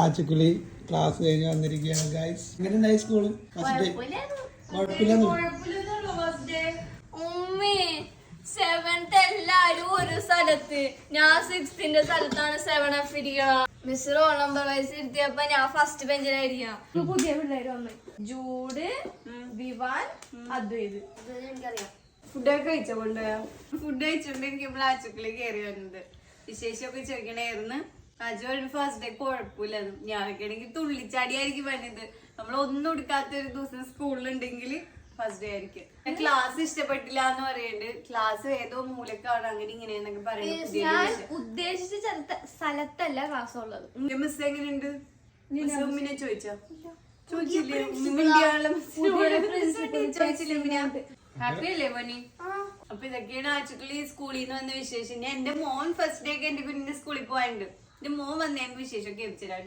ആച്ചുക്കുളി class കഴിഞ്ഞ് വന്നിരിക്കുകയാണ് guys. എങ്ങനെയുണ്ടായി school? First day കുഴപ്പമില്ല. എല്ലാരും ഒരു സ്ഥലത്ത്, ഞാൻ 6th സ്ഥലത്താണ് 7F ഇരിക്കണം. മിസ് റോൾ നമ്പർ വൈസ് ഇരുത്തിയപ്പോ ഞാൻ ഫസ്റ്റ് ബെഞ്ചിലായിരിക്കാം. പുതിയ പിള്ളേര് വന്നു, ജൂഡ്, വിവാൻ, അദ്വൈത്. എനിക്കറിയാം. ഫുഡൊക്കെ കഴിച്ചോ? കൊണ്ടുപോയാ ഫുഡ് കഴിച്ചോണ്ടിരിക്കുമ്പോൾ ആച്ചുക്കളി കയറി വന്നത് വിശേഷമൊക്കെ ചോദിക്കണായിരുന്നു. അജു ഫസ്റ്റ് ഡേ കുഴപ്പമില്ലെന്നും ഞാനൊക്കെ ആണെങ്കിൽ തുള്ളിച്ചാടിയായിരിക്കും പറഞ്ഞത്. നമ്മളൊന്നും എടുക്കാത്തൊരു ദിവസം സ്കൂളിലുണ്ടെങ്കിൽ ഫസ്റ്റ് ഡേ ആയിരിക്കും. ക്ലാസ് ഇഷ്ടപ്പെട്ടില്ല എന്ന് പറയുന്നുണ്ട്. ക്ലാസ് ഏതോ മൂലക്കാണ് അങ്ങനെ ഇങ്ങനെയെന്നൊക്കെ പറയുന്നത്. ഞാൻ ഉദ്ദേശിച്ച സ്ഥലത്തല്ല ക്ലാസ് ഉള്ളത്. മിസ് എങ്ങനെയുണ്ട്? ഉമ്മിനെ ചോദിച്ചോ? ചോദിച്ചില്ലേ? ഹാപ്പി അല്ലേ മോനി? അപ്പൊ ഇതൊക്കെയാണ് ആച്ചുക്കളി സ്കൂളിൽ നിന്ന് വന്ന വിശേഷം. ഞാൻ എന്റെ മോൻ ഫസ്റ്റ് ഡേ ഒക്കെ എന്റെ കുഞ്ഞിന്റെ സ്കൂളിൽ പോകാനുണ്ട്. എന്റെ മോൻ വന്നതിന് വിശേഷമൊക്കെ വെച്ചിട്ടാണ്.